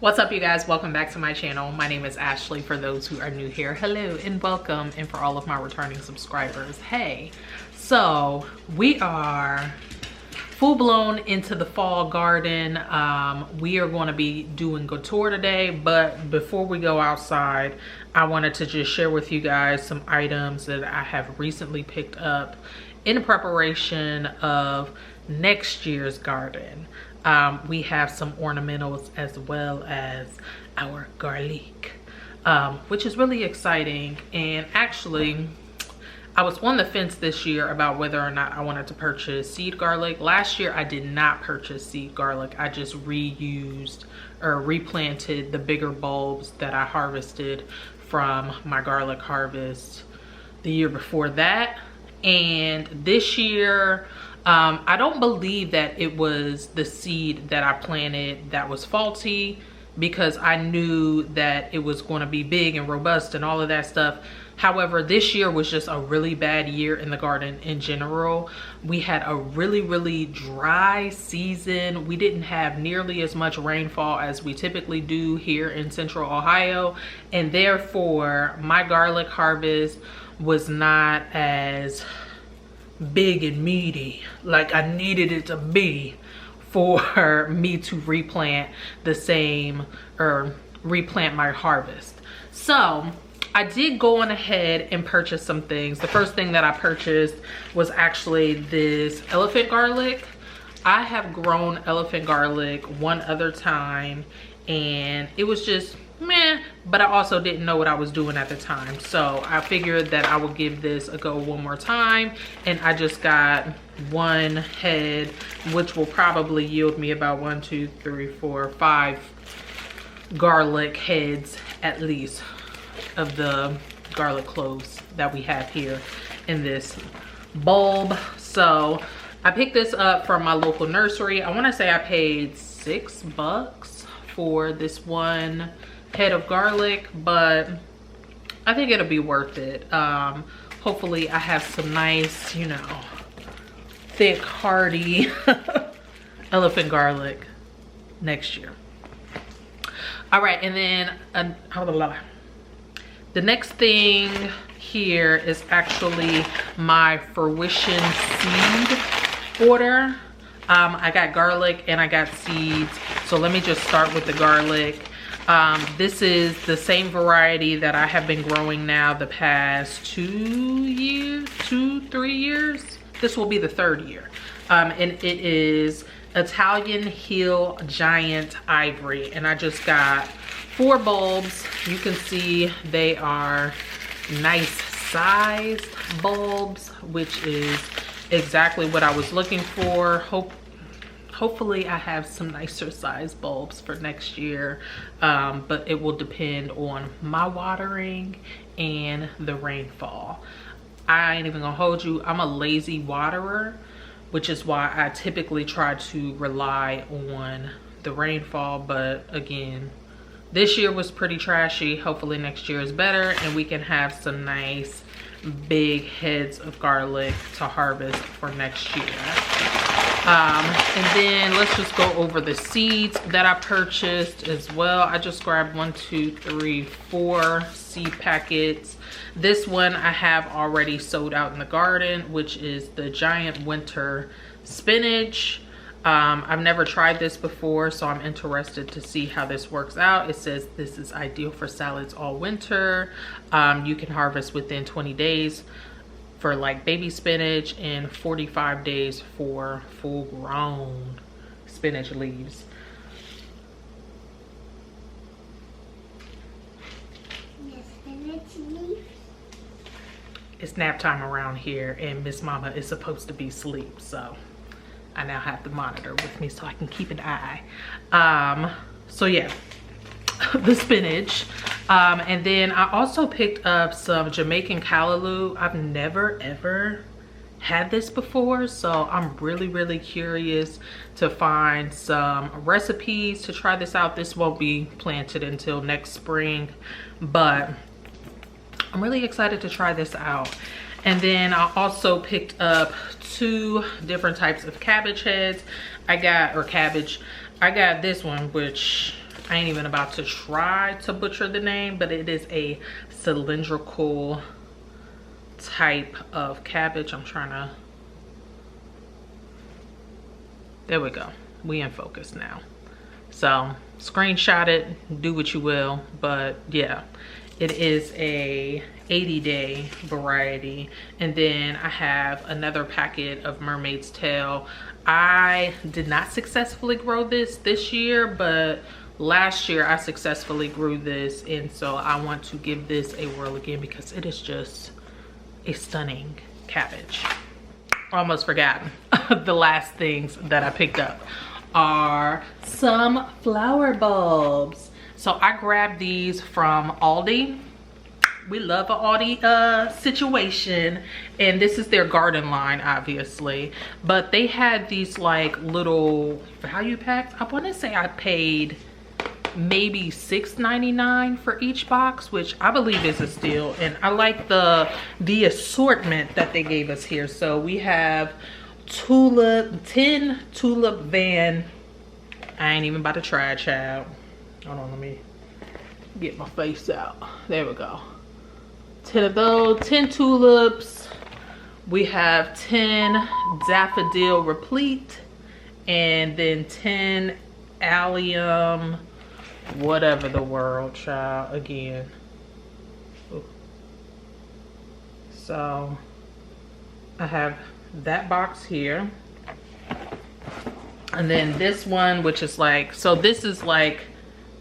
What's up, you guys? Welcome back to my channel. My name is Ashley. For those who are new here, hello and welcome. And for all of my returning subscribers, hey. So we are full-blown into the fall garden. We are going to be doing a tour today, but before we go outside, I wanted to just share with you guys some items that I have recently picked up in preparation of next year's garden. We have some ornamentals as well as our garlic, which is really exciting. And actually, I was on the fence this year about whether or not I wanted to purchase seed garlic. Last year, I did not purchase seed garlic. I just reused or replanted the bigger bulbs that I harvested from my garlic harvest the year before that. And this year, I don't believe that it was the seed that I planted that was faulty, because I knew that it was going to be big and robust and all of that stuff. However, this year was just a really bad year in the garden in general. We had a really dry season. We didn't have nearly as much rainfall as we typically do here in Central Ohio, and therefore my garlic harvest was not as big and meaty like I needed it to be for me to replant the same or replant my harvest. So I did go on ahead and purchase some things. The first thing that I purchased was actually this elephant garlic. I have grown elephant garlic one other time and it was just meh, but I also didn't know what I was doing at the time. So I figured that I would give this a go one more time, and I just got one head, which will probably yield me about 1, 2, 3, 4, 5 garlic heads at least of the garlic cloves that we have here in this bulb. So I picked this up from my local nursery. I want to say I paid $6 for this one head of garlic, but I think it'll be worth it. Hopefully I have some nice, you know, thick, hearty elephant garlic next year. All right, and then the next thing here is actually my fruition seed order. I got garlic and I got seeds. So let me just start with the garlic. This is the same variety that I have been growing now the past 3 years. This will be the 3rd year. And it is Italian Hill Giant Ivory. And I just got 4 bulbs. You can see they are nice sized bulbs, which is exactly what I was looking for. Hopefully I have some nicer size bulbs for next year, but it will depend on my watering and the rainfall. I ain't even gonna hold you, I'm a lazy waterer, which is why I typically try to rely on the rainfall. But again, this year was pretty trashy. Hopefully next year is better and we can have some nice big heads of garlic to harvest for next year. And then let's just go over the seeds that I purchased as well. I just grabbed 1, 2, 3, 4 seed packets. This one I have already sowed out in the garden, which is the giant winter spinach. I've never tried this before, so I'm interested to see how this works out. It says this is ideal for salads all winter. You can harvest within 20 days for like baby spinach and 45 days for full grown spinach leaves. It's nap time around here and Miss Mama is supposed to be asleep, so I now have the monitor with me so I can keep an eye. So yeah, the spinach. And then I also picked up some Jamaican callaloo. I've never ever had this before, so I'm really curious to find some recipes to try this out. This won't be planted until next spring, but I'm really excited to try this out. And then I also picked up 2 different types of cabbage heads. I got this one, which I ain't even about to try to butcher the name, but it is a cylindrical type of cabbage. I'm trying to, there we go. We in focus now. So screenshot it, do what you will, but yeah, it is a 80-day variety. And then I have another packet of Mermaid's Tail. I did not successfully grow this year, but last year I successfully grew this, and so I want to give this a whirl again because it is just a stunning cabbage. Almost forgotten. The last things that I picked up are some flower bulbs. So I grabbed these from Aldi. We love an Aldi situation, and this is their garden line, obviously, but they had these like little value packs. I want to say I paid maybe $6.99 for each box, which I believe is a steal, and I like the assortment that they gave us here. So we have 10 tulip van. I ain't even about to try it, child. Hold on, let me get my face out. There we go. 10 of those, 10 tulips. We have 10 daffodil replete, and then 10 allium, whatever the world, child, again. Ooh. So I have that box here, and then this one, which is like, so this is like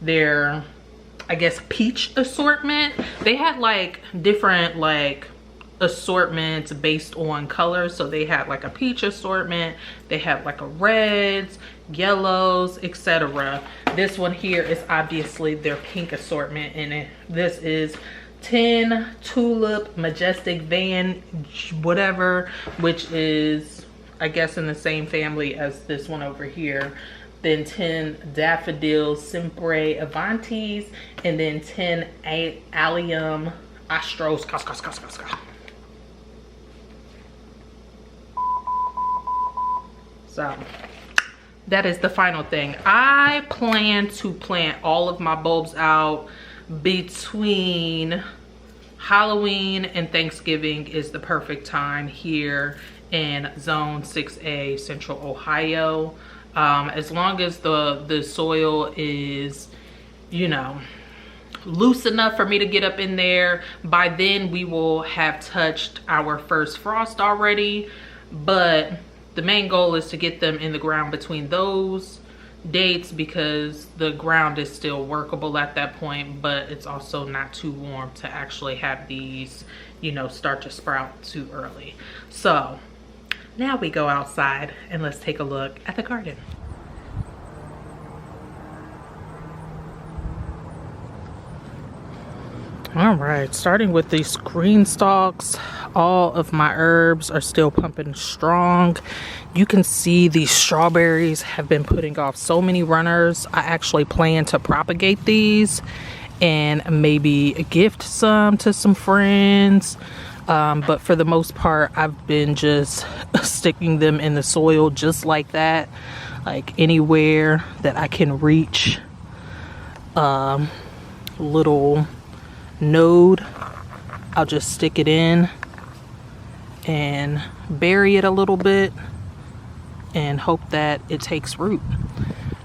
their, I guess, peach assortment. They had like different like assortments based on colors. So they had like a peach assortment, they have like a reds, yellows, etc. This one here is obviously their pink assortment, and this is 10 tulip majestic van whatever, which is I guess in the same family as this one over here. Then 10 daffodils sempre avantis, and then 10 allium astros. So that is the final thing. I plan to plant all of my bulbs out between Halloween and Thanksgiving is the perfect time here in Zone 6A, Central Ohio. As long as the soil is, you know, loose enough for me to get up in there. By then we will have touched our first frost already, but the main goal is to get them in the ground between those dates because the ground is still workable at that point, but it's also not too warm to actually have these, you know, start to sprout too early. So now we go outside and let's take a look at the garden. All right, starting with these green stalks, all of my herbs are still pumping strong. You can see these strawberries have been putting off so many runners. I actually plan to propagate these and maybe gift some to some friends. But for the most part, I've been just sticking them in the soil just like that, like anywhere that I can reach little node, I'll just stick it in and bury it a little bit and hope that it takes root.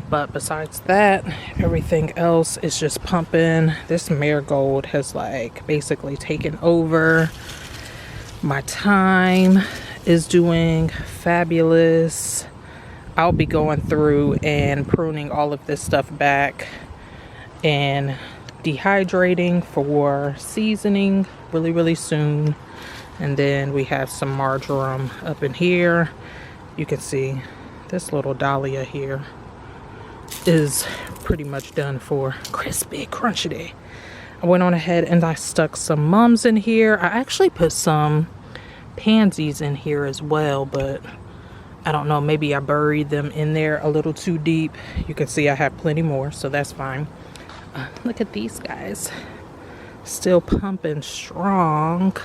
But besides that, everything else is just pumping. This marigold has like basically taken over. My thyme is doing fabulous. I'll be going through and pruning all of this stuff back and dehydrating for seasoning really soon. And then we have some marjoram up in here. You can see this little dahlia here is pretty much done for crispy crunchy. I went on ahead and I stuck some mums in here. I actually put some pansies in here as well, but I don't know, maybe I buried them in there a little too deep. You can see I have plenty more, so that's fine. Look at these guys, still pumping strong.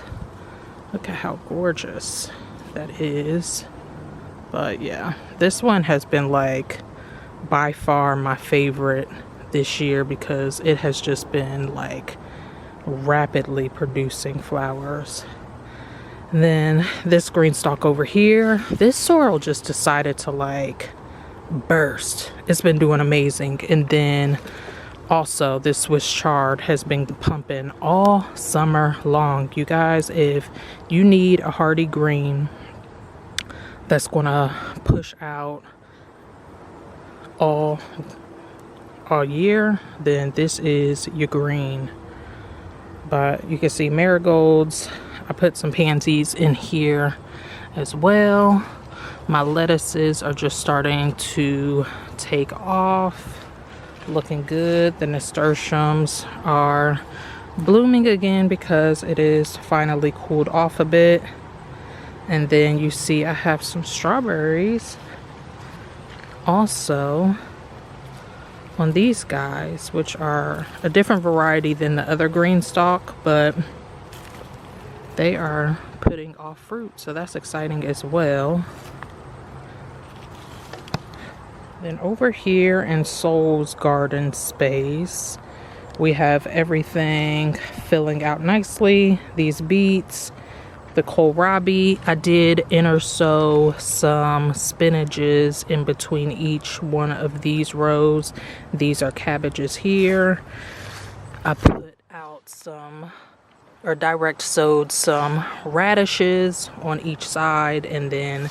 Look at how gorgeous that is. But yeah, this one has been like by far my favorite this year because it has just been like rapidly producing flowers. And then this green stalk over here, this sorrel just decided to like burst. It's been doing amazing. And then also this Swiss chard has been pumping all summer long. You guys, if you need a hardy green that's gonna push out all year, then this is your green. But you can see marigolds. I put some pansies in here as well. My lettuces are just starting to take off, looking good. The nasturtiums are blooming again because it is finally cooled off a bit. And then you see I have some strawberries also on these guys, which are a different variety than the other green stalk, but they are putting off fruit, so that's exciting as well. Then over here in Soul's garden space, we have everything filling out nicely. These beets, the kohlrabi. I did intersow some spinaches in between each one of these rows. These are cabbages here. I put out some, or direct sowed some radishes on each side, and then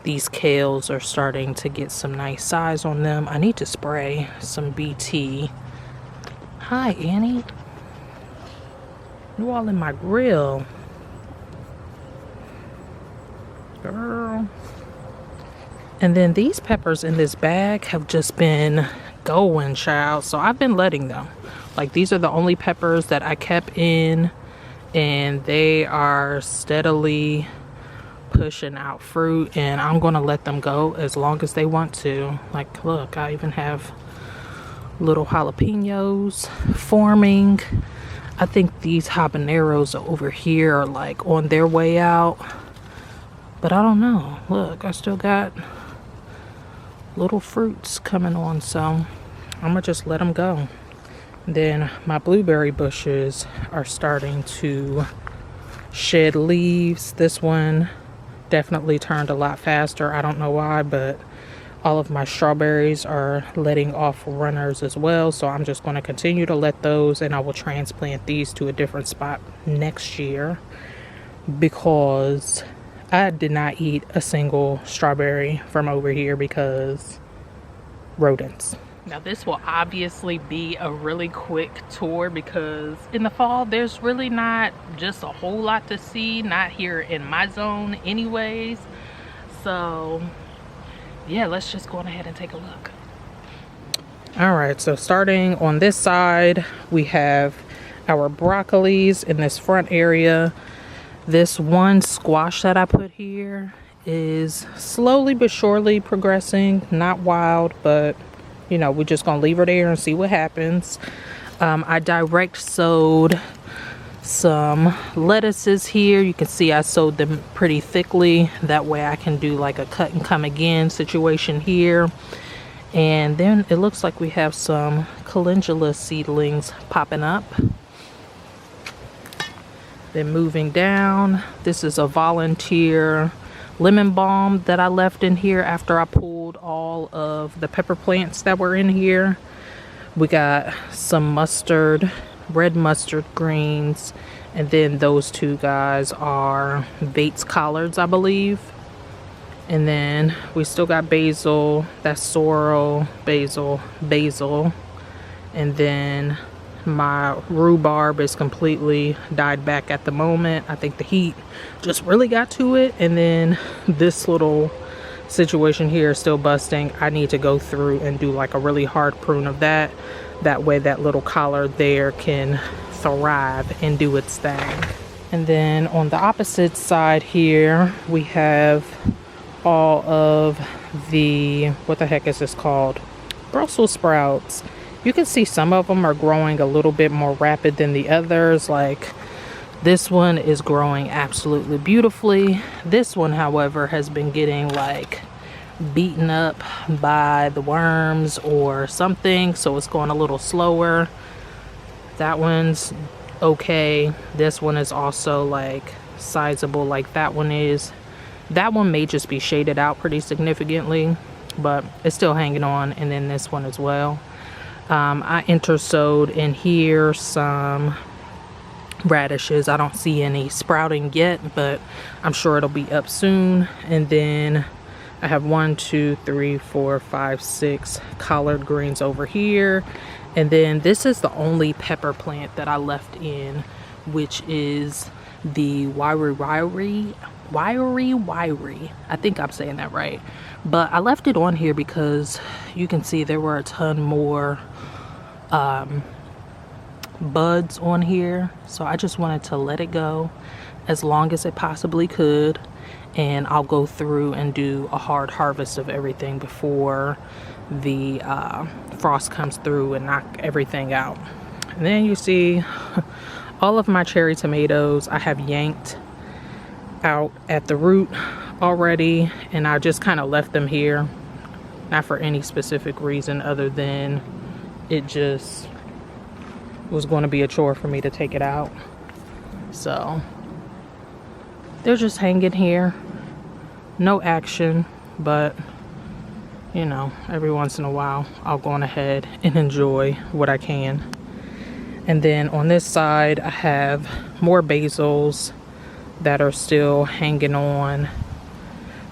these kales are starting to get some nice size on them. I need to spray some BT. Hi, Annie. You all in my grill. Girl. And then these peppers in this bag have just been going, child. So I've been letting them. Like, these are the only peppers that I kept in, and they are steadily pushing out fruit, and I'm gonna let them go as long as they want to. Like, look, I even have little jalapenos forming. I think these habaneros over here are like on their way out, but I don't know. Look, I still got little fruits coming on, so I'm gonna just let them go. Then my blueberry bushes are starting to shed leaves. This one definitely turned a lot faster. I don't know why, but all of my strawberries are letting off runners as well, so I'm just going to continue to let those, and I will transplant these to a different spot next year because I did not eat a single strawberry from over here because rodents. Now this will obviously be a really quick tour because in the fall there's really not just a whole lot to see, not here in my zone anyways. So yeah, let's just go on ahead and take a look. All right, so starting on this side, we have our broccolis in this front area. This one squash that I put here is slowly but surely progressing, not wild, but you know, we're just gonna leave her there and see what happens. I direct sowed some lettuces here. You can see I sowed them pretty thickly. That way I can do like a cut and come again situation here. And then it looks like we have some calendula seedlings popping up. Then moving down, this is a volunteer lemon balm that I left in here after I pulled all of the pepper plants that were in here. We got some mustard, red mustard greens, and then those two guys are Bates collards, I believe. And then we still got basil, that's sorrel, basil, and then my rhubarb is completely died back at the moment. I think the heat just really got to it. And then this little situation here is still busting. I need to go through and do like a really hard prune of that. That way that little collard there can thrive and do its thing. And then on the opposite side here, we have all of the, what the heck is this called? Brussels sprouts. You can see some of them are growing a little bit more rapid than the others. Like this one is growing absolutely beautifully. This one, however, has been getting like beaten up by the worms or something, so it's going a little slower. That one's okay. This one is also like sizable like that one is. That one may just be shaded out pretty significantly, but it's still hanging on. And then this one as well. I intersowed in here some radishes. I don't see any sprouting yet, but I'm sure it'll be up soon. And then I have 1, 2, 3, 4, 5, 6 collard greens over here. And then this is the only pepper plant that I left in, which is the wiry. I think I'm saying that right. But I left it on here because you can see there were a ton more buds on here. So I just wanted to let it go as long as it possibly could. And I'll go through and do a hard harvest of everything before the frost comes through and knock everything out. And then you see all of my cherry tomatoes I have yanked out at the root already, and I just kind of left them here, not for any specific reason other than it just was going to be a chore for me to take it out. So they're just hanging here, no action, but you know, every once in a while I'll go on ahead and enjoy what I can. And then on this side I have more basils that are still hanging on.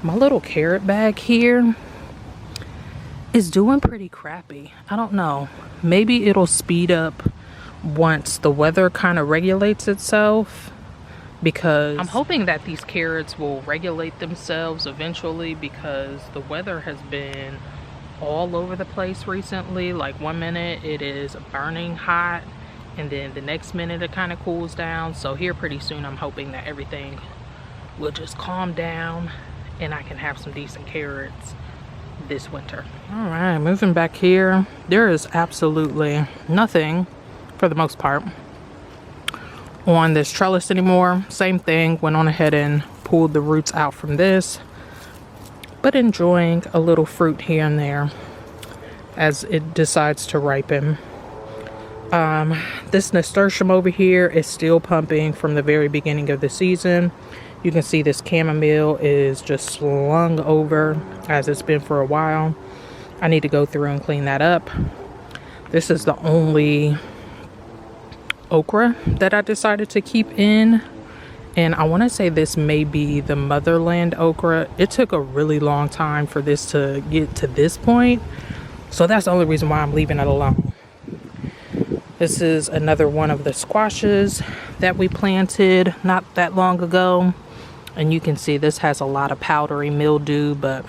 My little carrot bag here is doing pretty crappy. I don't know, maybe it'll speed up once the weather kind of regulates itself, because I'm hoping that these carrots will regulate themselves eventually, because the weather has been all over the place recently. Like one minute it is burning hot, and then the next minute it kind of cools down. So here pretty soon I'm hoping that everything will just calm down and I can have some decent carrots this winter. All right, moving back here, there is absolutely nothing for the most part on this trellis anymore. Same thing, went on ahead and pulled the roots out from this, but enjoying a little fruit here and there as it decides to ripen. This nasturtium over here is still pumping from the very beginning of the season. You can see this chamomile is just slung over as it's been for a while. I need to go through and clean that up. This is the only okra that I decided to keep in, and I want to say this may be the motherland okra. It took a really long time for this to get to this point, so that's the only reason why I'm leaving it alone. This is another one of the squashes that we planted not that long ago, and you can see this has a lot of powdery mildew, but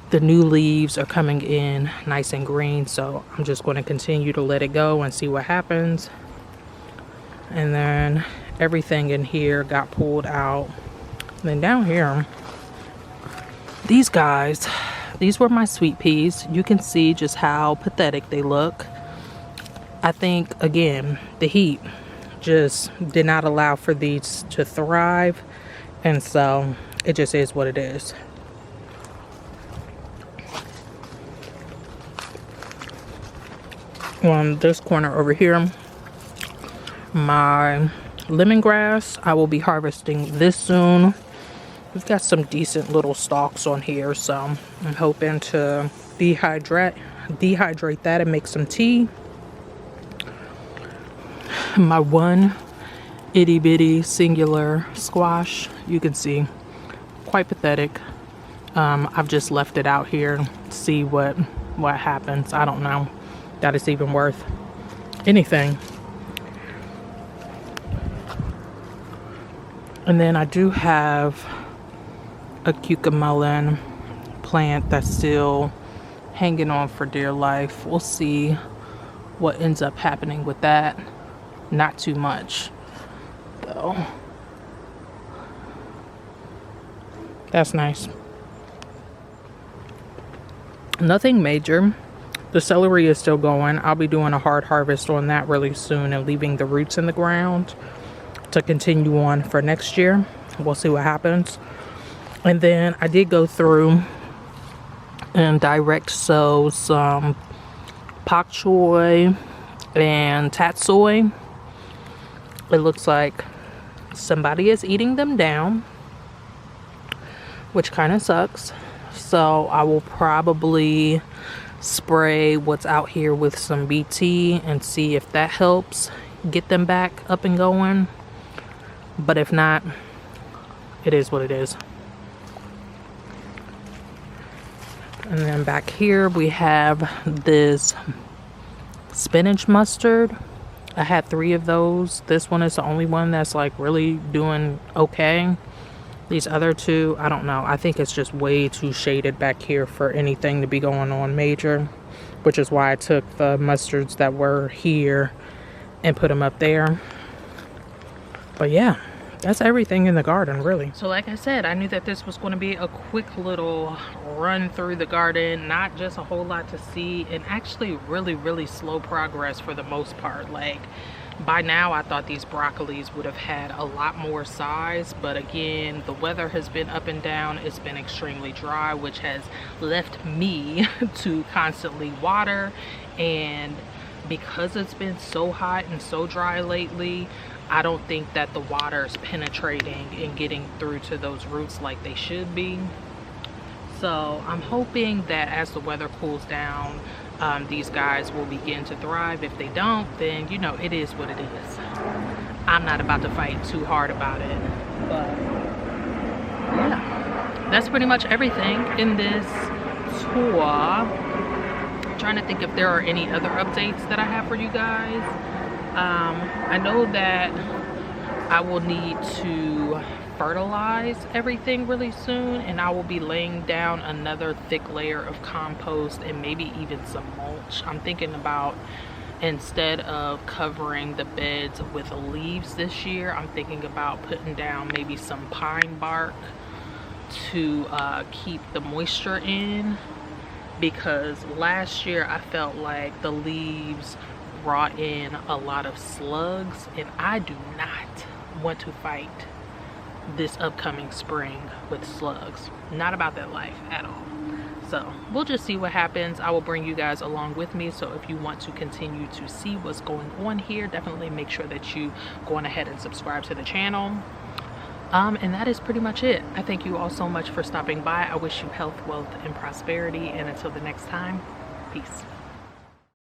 the new leaves are coming in nice and green, so I'm just going to continue to let it go and see what happens. And then everything in here got pulled out. And then down here, these guys, these were my sweet peas. You can see just how pathetic they look. I think, again, the heat just did not allow for these to thrive, and so it just is what it is. On this corner over here, my lemongrass, I will be harvesting this soon. We've got some decent little stalks on here, so I'm hoping to dehydrate that and make some tea. My one itty bitty singular squash, you can see, quite pathetic. I've just left it out here to see what happens. I don't know that it's even worth anything. And then I do have a cucamelon plant that's still hanging on for dear life. We'll see what ends up happening with that. Not too much though. That's nice. Nothing major. The celery is still going. I'll be doing a hard harvest on that really soon and leaving the roots in the ground to continue on for next year. We'll see what happens. And then I did go through and direct sow some pak choy and tatsoi. It looks like somebody is eating them down, which kind of sucks. So I will probably spray what's out here with some BT and see if that helps get them back up and going. But if not, it is what it is. And then back here we have this spinach mustard. I had 3 of those. This one is the only one that's like really doing okay. These other 2, I don't know. I think it's just way too shaded back here for anything to be going on major, which is why I took the mustards that were here and put them up there. But yeah, that's everything in the garden, really. So like I said, I knew that this was going to be a quick little run through the garden, not just a whole lot to see, and actually really slow progress for the most part. Like, by now I thought these broccolis would have had a lot more size, but again, the weather has been up and down. It's been extremely dry, which has left me to constantly water, and because it's been so hot and so dry lately, I don't think that the water is penetrating and getting through to those roots like they should be. So I'm hoping that as the weather cools down, these guys will begin to thrive. If they don't, then you know, it is what it is. I'm not about to fight too hard about it, but yeah, that's pretty much everything in this tour. I'm trying to think if there are any other updates that I have for you guys. I know that I will need to fertilize everything really soon, and I will be laying down another thick layer of compost and maybe even some mulch. I'm thinking about, instead of covering the beds with leaves this year, I'm thinking about putting down maybe some pine bark to keep the moisture in, because last year I felt like the leaves brought in a lot of slugs, and I do not want to fight this upcoming spring with slugs. Not about that life at all. So we'll just see what happens. I will bring you guys along with me, so if you want to continue to see what's going on here, definitely make sure that you go on ahead and subscribe to the channel. And that is pretty much it. I thank you all so much for stopping by. I wish you health, wealth, and prosperity, and until the next time, peace.